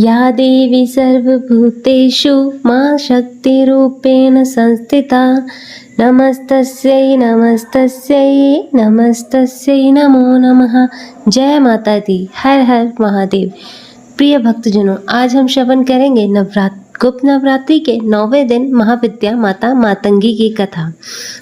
या देवी सर्वभूतेषु मां शक्तिरूपेण संस्थिता नमस्तस्यै नमस्तस्यै नमस्तस्यै नमो नमः। जय माता दी। हर हर महादेव। प्रिय भक्तजनों, आज हम श्रवण करेंगे गुप्त नवरात्रि के 9वें दिन महाविद्या माता मातंगी की कथा।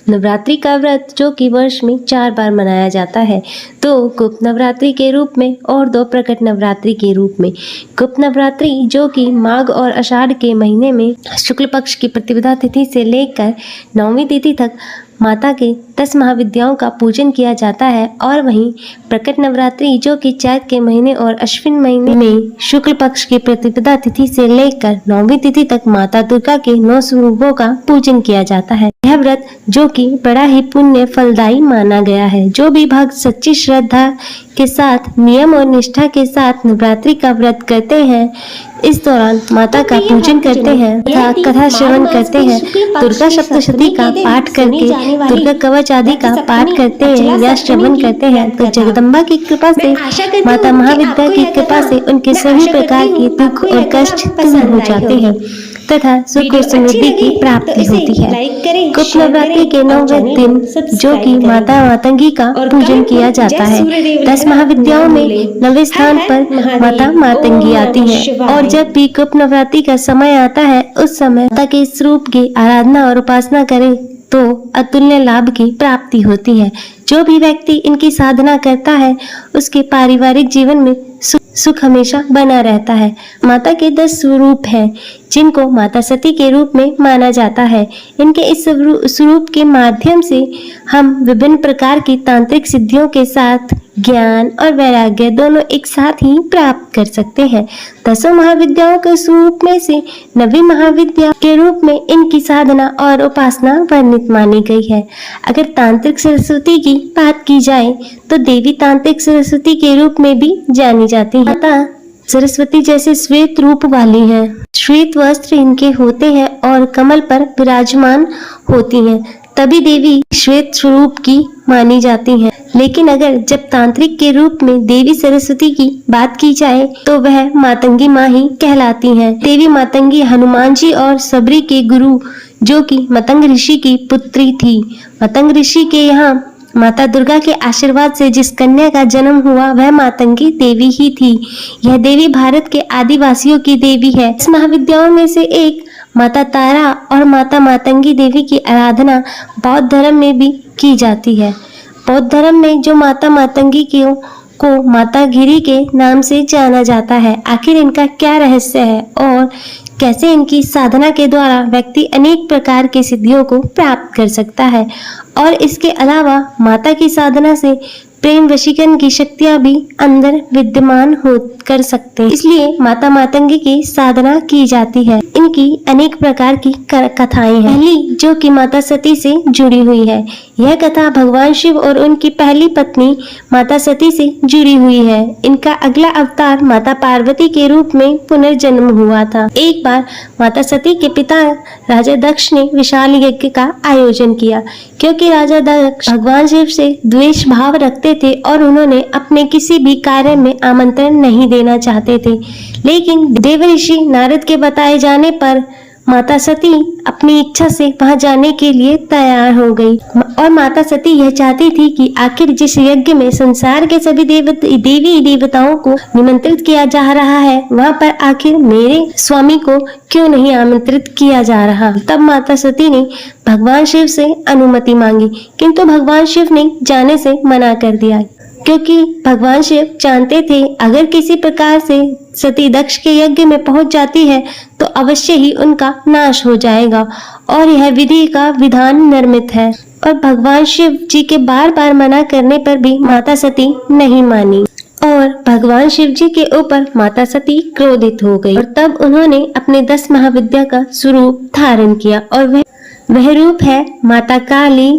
नवरात्रि का व्रत जो कि वर्ष में 4 बार मनाया जाता है, 2 गुप्त नवरात्रि के रूप में और 2 प्रकट नवरात्रि के रूप में। गुप्त नवरात्रि जो कि माघ और आषाढ़ के महीने में शुक्ल पक्ष की प्रतिपदा तिथि से लेकर 9वीं तिथि तक माता के 10 महाविद्याओं का पूजन किया जाता है, और वहीं प्रकट नवरात्रि जो कि चैत के महीने और अश्विन महीने में शुक्ल पक्ष की प्रतिपदा तिथि से लेकर 9वीं तिथि तक माता दुर्गा के 9 स्वरूपों का पूजन किया जाता है। यह व्रत जो कि बड़ा ही पुण्य फलदायी माना गया है। जो भी भक्त सच्ची श्रद्धा के साथ नियम और निष्ठा के साथ नवरात्रि का व्रत करते हैं, इस दौरान माता का पूजन करते हैं तथा कथा श्रवण करते हैं, दुर्गा सप्तशती का पाठ करके दुर्गा कवच आदि का पाठ करते हैं या श्रवण करते हैं, तो जगदम्बा की कृपा से, माता महाविद्या की कृपा से उनके सभी प्रकार के दुख और कष्ट दूर हो जाते हैं तथा सुख और समृद्धि की प्राप्ति होती है। गुप्त नवरात्रि के 9वें दिन जो कि माता मातंगी का पूजन किया जाता है, 10 महाविद्याओं में 9वें स्थान पर माता मातंगी आती है। और जब भी गुप्त नवरात्रि का समय आता है, उस समय माता के स्वरूप की आराधना और उपासना करें तो अतुल्य लाभ की प्राप्ति होती है। जो भी व्यक्ति इनकी साधना करता है, उसके पारिवारिक जीवन में सुख हमेशा बना रहता है। माता के 10 स्वरूप हैं, जिनको माता सती के रूप में माना जाता है। इनके इस स्वरूप के माध्यम से हम विभिन्न प्रकार की तांत्रिक सिद्धियों के साथ ज्ञान और वैराग्य दोनों एक साथ ही प्राप्त कर सकते हैं। 10 महाविद्याओं के स्वरूप में से 9वीं महाविद्या के रूप में इनकी साधना और उपासना वर्णित मानी गई है। अगर तांत्रिक सरस्वती की बात की जाए तो देवी तांत्रिक सरस्वती के रूप में भी जानी जाती है। माता सरस्वती जैसे श्वेत रूप वाली है, श्वेत वस्त्र इनके होते हैं और कमल पर विराजमान होती हैं, तभी देवी श्वेत स्वरूप की मानी जाती हैं। लेकिन अगर जब तांत्रिक के रूप में देवी सरस्वती की बात की जाए तो वह मातंगी माँ ही कहलाती हैं। देवी मातंगी हनुमान जी और सबरी के गुरु जो कि मतंग ऋषि की पुत्री थी। मतंग ऋषि के यहाँ माता दुर्गा के आशीर्वाद से जिस कन्या का जन्म हुआ वह मातंगी देवी ही थी। यह देवी भारत के आदिवासियों की देवी है। इस महाविद्याओं में से एक माता तारा और माता मातंगी देवी की आराधना बौद्ध धर्म में भी की जाती है। बौद्ध धर्म में जो माता मातंगी को माता गिरी के नाम से जाना जाता है। आखिर इनका क्या रहस्य है और कैसे इनकी साधना के द्वारा व्यक्ति अनेक प्रकार की सिद्धियों को प्राप्त कर सकता है, और इसके अलावा माता की साधना से प्रेम वशीकरण की शक्तियां भी अंदर विद्यमान हो कर सकते हैं। इसलिए माता मातंगी की साधना की जाती है। इनकी अनेक प्रकार की कथाएं हैं। पहली जो कि माता सती से जुड़ी हुई है, यह कथा भगवान शिव और उनकी पहली पत्नी माता सती से जुड़ी हुई है। इनका अगला अवतार माता पार्वती के रूप में पुनर्जन्म हुआ था। एक बार माता सती के पिता राजा दक्ष ने विशाल यज्ञ का आयोजन किया, क्योंकि राजा दक्ष भगवान शिव से द्वेष भाव रखते थे और उन्होंने अपने किसी भी कार्य में आमंत्रण नहीं देना चाहते थे। लेकिन देवऋषि नारद के बताए जाने पर माता सती अपनी इच्छा से वहां जाने के लिए तैयार हो गई, और माता सती यह चाहती थी कि आखिर जिस यज्ञ में संसार के सभी देवी देवताओं को निमंत्रित किया जा रहा है, वहां पर आखिर मेरे स्वामी को क्यों नहीं आमंत्रित किया जा रहा। तब माता सती ने भगवान शिव से अनुमति मांगी, किंतु भगवान शिव ने जाने से मना कर दिया, क्योंकि भगवान शिव जानते थे अगर किसी प्रकार से सती दक्ष के यज्ञ में पहुंच जाती है तो अवश्य ही उनका नाश हो जाएगा, और यह विधि का विधान निर्मित है। और भगवान शिव जी के बार बार मना करने पर भी माता सती नहीं मानी, और भगवान शिव जी के ऊपर माता सती क्रोधित हो गई, और तब उन्होंने अपने 10 महाविद्या का स्वरूप धारण किया, और वह रूप है माता काली,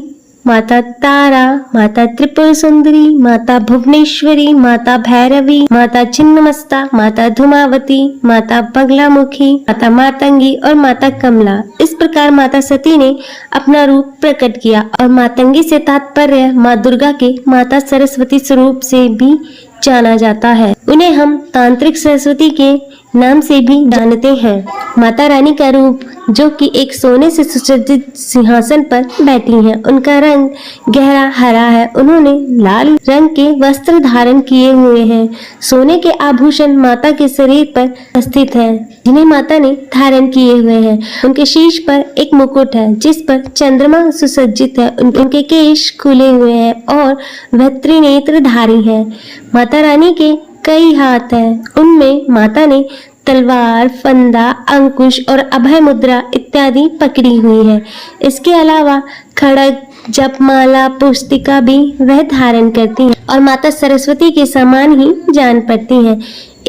माता तारा, माता त्रिपुर सुंदरी, माता भुवनेश्वरी, माता भैरवी, माता छिन्नमस्ता, माता धूमावती, माता बगलामुखी, माता मातंगी और माता कमला। इस प्रकार माता सती ने अपना रूप प्रकट किया, और मातंगी से तात्पर्य माँ दुर्गा के माता सरस्वती स्वरूप से भी जाना जाता है। उन्हें हम तांत्रिक सरस्वती के नाम से भी जानते हैं। माता रानी का रूप जो कि एक सोने से सुसज्जित सिंहासन पर बैठी हैं। उनका रंग गहरा हरा है। उन्होंने लाल रंग के वस्त्र धारण किए हुए हैं। सोने के आभूषण माता के शरीर पर स्थित हैं, जिन्हें माता ने धारण किए हुए हैं। उनके शीर्ष पर एक मुकुट है जिस पर चंद्रमा सुसज्जित है। उनके केश खुले हुए हैं और वह त्रिनेत्रधारी है। माता रानी के कई हाथ हैं। उनमें माता ने तलवार, फंदा, अंकुश और अभय मुद्रा इत्यादि पकड़ी हुई है। इसके अलावा खड़ग, जपमाला, पुस्तिका भी वह धारण करती हैं और माता सरस्वती के समान ही जान पड़ती हैं।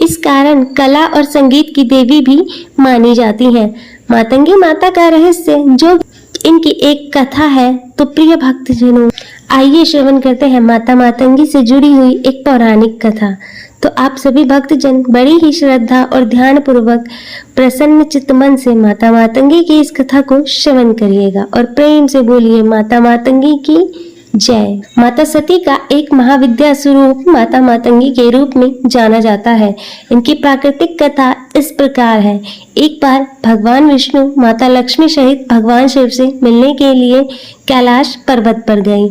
इस कारण कला और संगीत की देवी भी मानी जाती है। मातंगी माता का रहस्य जो इनकी एक कथा है, तो प्रिय भक्तजनों आइए श्रवण करते हैं माता मातंगी से जुड़ी हुई एक पौराणिक कथा। तो आप सभी भक्तजन बड़ी ही श्रद्धा और ध्यान पूर्वक प्रसन्न चित्त मन से माता मातंगी की इस कथा को श्रवण करिएगा और प्रेम से बोलिए माता मातंगी की जय। माता सती का एक महाविद्या स्वरूप माता मातंगी के रूप में जाना जाता है। इनकी प्राकृतिक कथा इस प्रकार है। एक बार भगवान विष्णु माता लक्ष्मी सहित भगवान शिव से मिलने के लिए कैलाश पर्वत पर गए।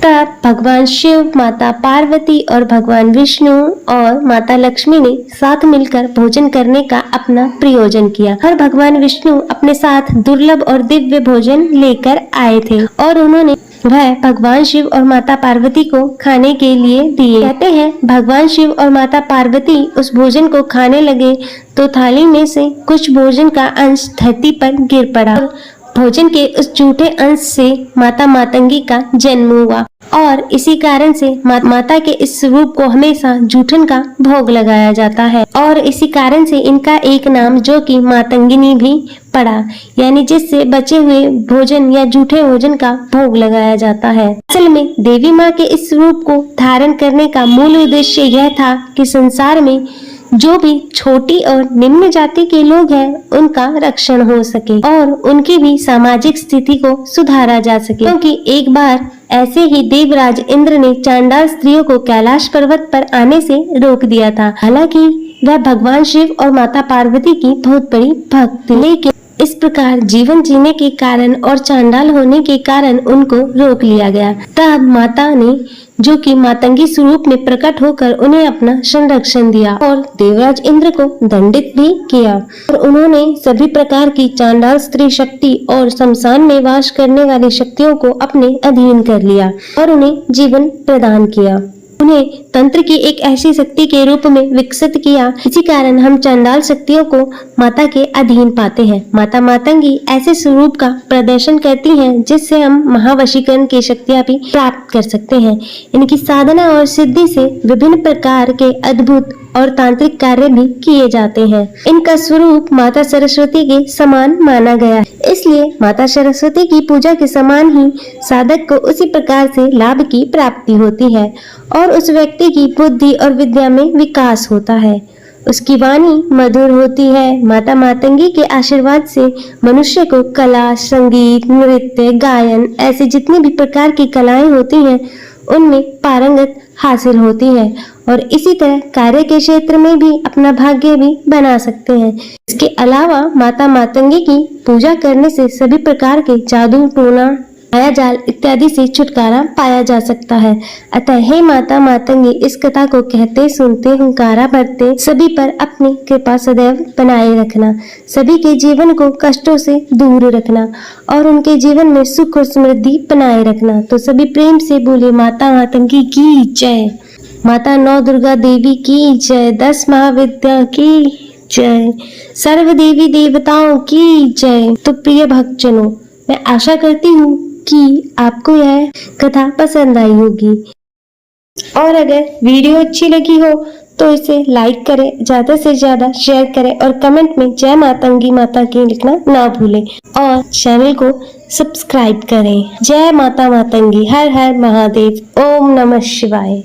तब भगवान शिव, माता पार्वती और भगवान विष्णु और माता लक्ष्मी ने साथ मिलकर भोजन करने का अपना प्रयोजन किया। और भगवान विष्णु अपने साथ दुर्लभ और दिव्य भोजन लेकर आए थे और उन्होंने वह भगवान शिव और माता पार्वती को खाने के लिए दिए। कहते हैं भगवान शिव और माता पार्वती उस भोजन को खाने लगे तो थाली में से कुछ भोजन का अंश धरती पर गिर पड़ा। भोजन के उस झूठे अंश से माता मातंगी का जन्म हुआ और इसी कारण से माता के इस स्वरूप को हमेशा जूठन का भोग लगाया जाता है और इसी कारण से इनका एक नाम जो कि मातंगिनी भी पड़ा, यानी जिससे बचे हुए भोजन या जूठे भोजन का भोग लगाया जाता है। असल में देवी माँ के इस स्वरूप को धारण करने का मूल उद्देश्य यह था कि संसार में जो भी छोटी और निम्न जाति के लोग हैं उनका रक्षण हो सके और उनकी भी सामाजिक स्थिति को सुधारा जा सके। क्योंकि एक बार ऐसे ही देवराज इंद्र ने चांडाल स्त्रियों को कैलाश पर्वत पर आने से रोक दिया था। हालांकि वह भगवान शिव और माता पार्वती की बहुत बड़ी भक्त थी, लेकिन इस प्रकार जीवन जीने के कारण और चांडाल होने के कारण उनको रोक लिया गया। तब माता ने जो कि मातंगी स्वरूप में प्रकट होकर उन्हें अपना संरक्षण दिया और देवराज इंद्र को दंडित भी किया और उन्होंने सभी प्रकार की चांडाल स्त्री शक्ति और शमशान में वास करने वाली शक्तियों को अपने अधीन कर लिया और उन्हें जीवन प्रदान किया। उन्हें तंत्र की एक ऐसी शक्ति के रूप में विकसित किया। इसी कारण हम चांडाल शक्तियों को माता के अधीन पाते हैं। माता मातंगी ऐसे स्वरूप का प्रदर्शन करती हैं जिससे हम महावशीकरण की शक्तियां भी प्राप्त कर सकते हैं। इनकी साधना और सिद्धि से विभिन्न प्रकार के अद्भुत और तांत्रिक कार्य भी किए जाते हैं। इनका स्वरूप माता सरस्वती के समान माना गया है, इसलिए माता सरस्वती की पूजा के समान ही साधक को उसी प्रकार से लाभ की प्राप्ति होती है और उस व्यक्ति की बुद्धि और विद्या में विकास होता है। उसकी वाणी मधुर होती है। माता मातंगी के आशीर्वाद से मनुष्य को कला, संगीत, नृत्य, गायन ऐसे जितनी भी प्रकार की कलाएं होती हैं उनमें पारंगत हासिल होती है और इसी तरह कार्य के क्षेत्र में भी अपना भाग्य भी बना सकते हैं। इसके अलावा माता मातंगी की पूजा करने से सभी प्रकार के जादू, टोना, माया जाल इत्यादि से छुटकारा पाया जा सकता है। अतः हे माता मातंगी, इस कथा को कहते, सुनते, हुंकारा भरते सभी पर अपनी कृपा सदैव बनाए रखना, सभी के जीवन को कष्टों से दूर रखना और उनके जीवन में सुख और समृद्धि बनाए रखना। तो सभी प्रेम से बोले माता मातंगी की जय, माता नौ दुर्गा देवी की जय, 10 महाविद्या की जय, सर्व देवी देवताओं की जय। तो प्रिय भक्तजनों, मैं आशा करती हूँ कि आपको यह कथा पसंद आई होगी और अगर वीडियो अच्छी लगी हो तो इसे लाइक करें, ज्यादा से ज्यादा शेयर करें और कमेंट में जय मातंगी माता की लिखना ना भूलें और चैनल को सब्सक्राइब करें। जय माता मातंगी, हर हर महादेव, ओम नमः शिवाय।